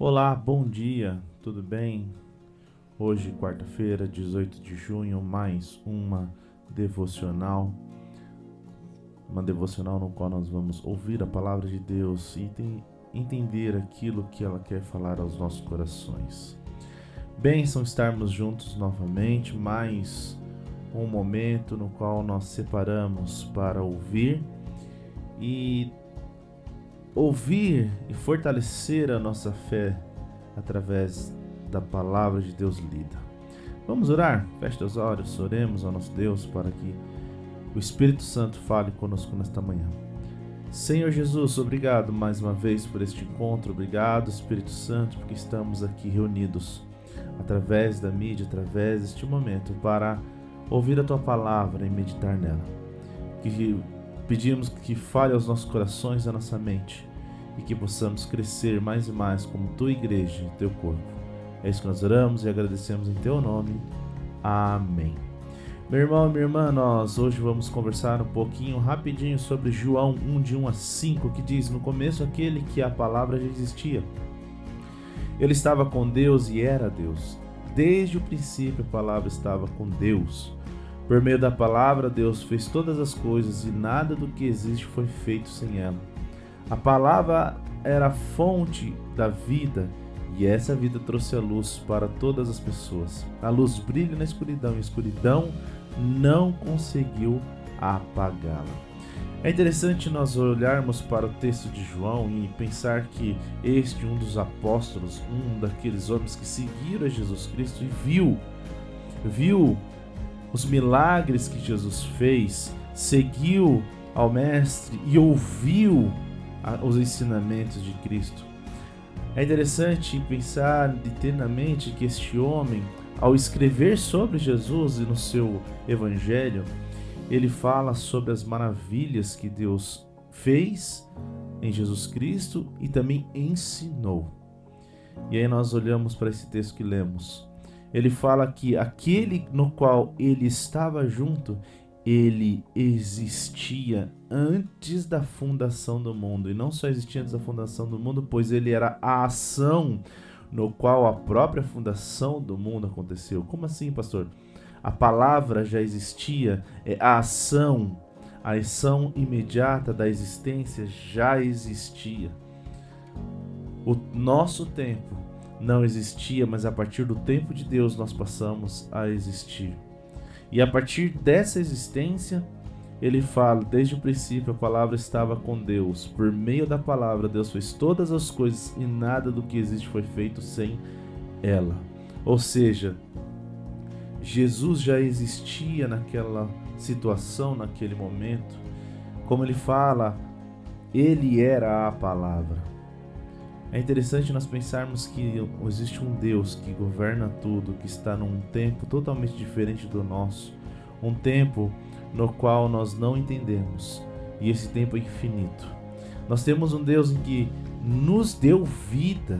Olá, bom dia, tudo bem? Hoje, quarta-feira, 18 de junho, mais uma devocional no qual nós vamos ouvir a palavra de Deus e entender aquilo que ela quer falar aos nossos corações. Bênção estarmos juntos novamente, mais um momento no qual nós separamos para ouvir e fortalecer a nossa fé através da palavra de Deus lida. Vamos orar? Feche os olhos, oremos ao nosso Deus para que o Espírito Santo fale conosco nesta manhã. Senhor Jesus, obrigado mais uma vez por este encontro, obrigado Espírito Santo, porque estamos aqui reunidos através da mídia, através deste momento, para ouvir a Tua palavra e meditar nela. Que pedimos que fale aos nossos corações e à nossa mente, e que possamos crescer mais e mais como Tua igreja e Teu corpo. É isso que nós oramos e agradecemos em Teu nome. Amém. Meu irmão e minha irmã, nós hoje vamos conversar um pouquinho, rapidinho, sobre João 1, de 1 a 5, que diz: no começo aquele que a palavra já existia. Ele estava com Deus e era Deus. Desde o princípio a palavra estava com Deus. Por meio da palavra, Deus fez todas as coisas e nada do que existe foi feito sem ela. A palavra era a fonte da vida e essa vida trouxe a luz para todas as pessoas. A luz brilha na escuridão e a escuridão não conseguiu apagá-la. É interessante nós olharmos para o texto de João e pensar que este, um dos apóstolos, um daqueles homens que seguiram a Jesus Cristo e viu os milagres que Jesus fez, seguiu ao Mestre e ouviu os ensinamentos de Cristo. É interessante pensar e ter na mente que este homem, ao escrever sobre Jesus e no seu evangelho, ele fala sobre as maravilhas que Deus fez em Jesus Cristo e também ensinou. E aí nós olhamos para esse texto que lemos. Ele fala que aquele no qual ele estava junto, ele existia antes da fundação do mundo. E não só existia antes da fundação do mundo, pois ele era a ação no qual a própria fundação do mundo aconteceu. Como assim, pastor? A palavra já existia, a ação imediata da existência já existia. O nosso tempo não existia, mas a partir do tempo de Deus nós passamos a existir. E a partir dessa existência, ele fala, desde o princípio a palavra estava com Deus. Por meio da palavra, Deus fez todas as coisas e nada do que existe foi feito sem ela. Ou seja, Jesus já existia naquela situação, naquele momento. Como ele fala, ele era a palavra. É interessante nós pensarmos que existe um Deus que governa tudo, que está num tempo totalmente diferente do nosso, um tempo no qual nós não entendemos, e esse tempo é infinito. Nós temos um Deus em que nos deu vida,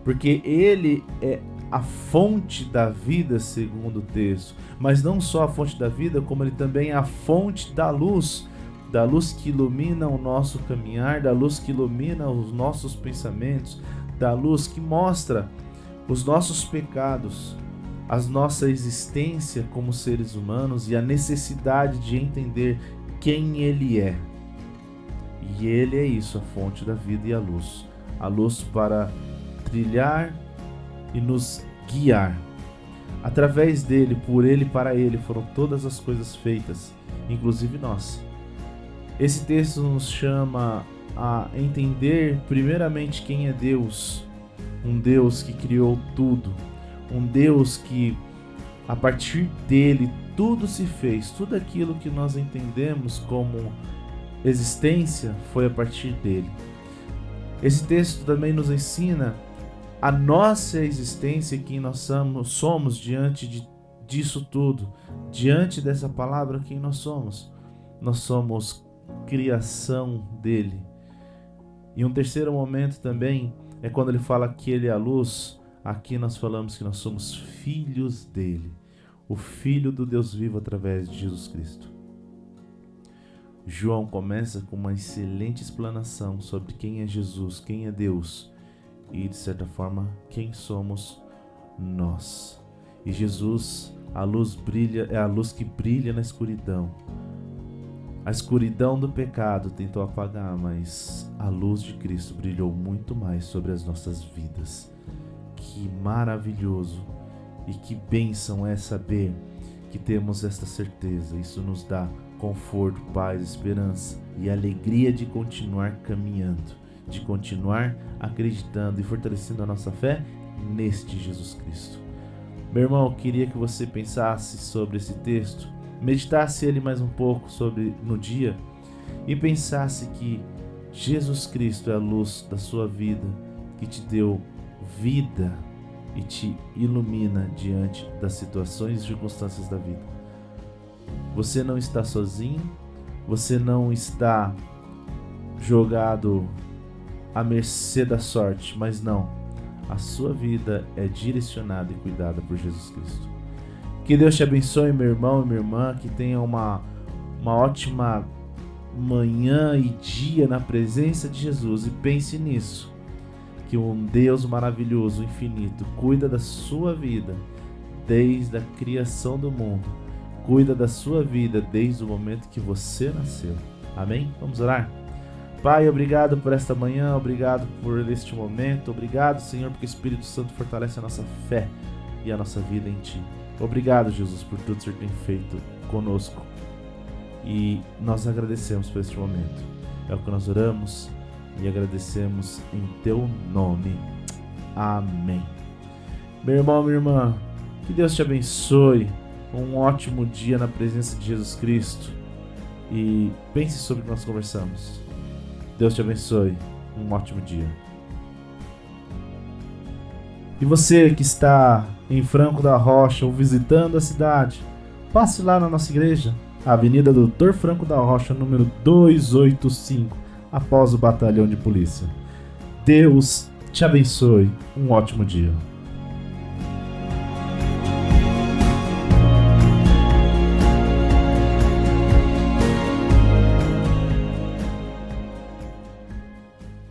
porque Ele é a fonte da vida, segundo o texto, mas não só a fonte da vida, como Ele também é a fonte da luz que ilumina o nosso caminhar, da luz que ilumina os nossos pensamentos, da luz que mostra os nossos pecados, a nossa existência como seres humanos e a necessidade de entender quem Ele é. E Ele é isso, a fonte da vida e a luz para trilhar e nos guiar. Através dele, por ele e para ele foram todas as coisas feitas, inclusive nós. Esse texto nos chama a entender primeiramente quem é Deus, um Deus que criou tudo, um Deus que a partir dele tudo se fez, tudo aquilo que nós entendemos como existência foi a partir dele. Esse texto também nos ensina a nossa existência e quem nós somos diante disso tudo, diante dessa palavra, quem nós somos. Nós somos criação dele. E um terceiro momento também é quando ele fala que ele é a luz. Aqui nós falamos que nós somos filhos dele, o Filho do Deus vivo através de Jesus Cristo. João começa com uma excelente explanação sobre quem é Jesus, quem é Deus e, de certa forma, quem somos nós. E Jesus, a luz brilha, é a luz que brilha na escuridão. A escuridão do pecado tentou apagar, mas a luz de Cristo brilhou muito mais sobre as nossas vidas. Que maravilhoso e que bênção é saber que temos esta certeza. Isso nos dá conforto, paz, esperança e alegria de continuar caminhando, de continuar acreditando e fortalecendo a nossa fé neste Jesus Cristo. Meu irmão, eu queria que você pensasse sobre esse texto, meditasse ele mais um pouco no dia e pensasse que Jesus Cristo é a luz da sua vida, que te deu vida e te ilumina diante das situações e circunstâncias da vida. Você não está sozinho, você não está jogado à mercê da sorte, mas não, a sua vida é direcionada e cuidada por Jesus Cristo. Que Deus te abençoe, meu irmão e minha irmã, que tenha uma ótima manhã e dia na presença de Jesus, e pense nisso, que um Deus maravilhoso, infinito, cuida da sua vida desde a criação do mundo, cuida da sua vida desde o momento que você nasceu. Amém? Vamos orar? Pai, obrigado por esta manhã, obrigado por este momento, obrigado, Senhor, porque o Espírito Santo fortalece a nossa fé e a nossa vida em Ti. Obrigado, Jesus, por tudo que o Senhor tem feito conosco, e nós agradecemos por este momento. É o que nós oramos e agradecemos em Teu nome. Amém. Meu irmão, minha irmã, que Deus te abençoe, um ótimo dia na presença de Jesus Cristo, e pense sobre o que nós conversamos. Deus te abençoe, um ótimo dia. E você que está em Franco da Rocha ou visitando a cidade, passe lá na nossa igreja, Avenida Doutor Franco da Rocha, número 285, após o batalhão de polícia. Deus te abençoe, um ótimo dia.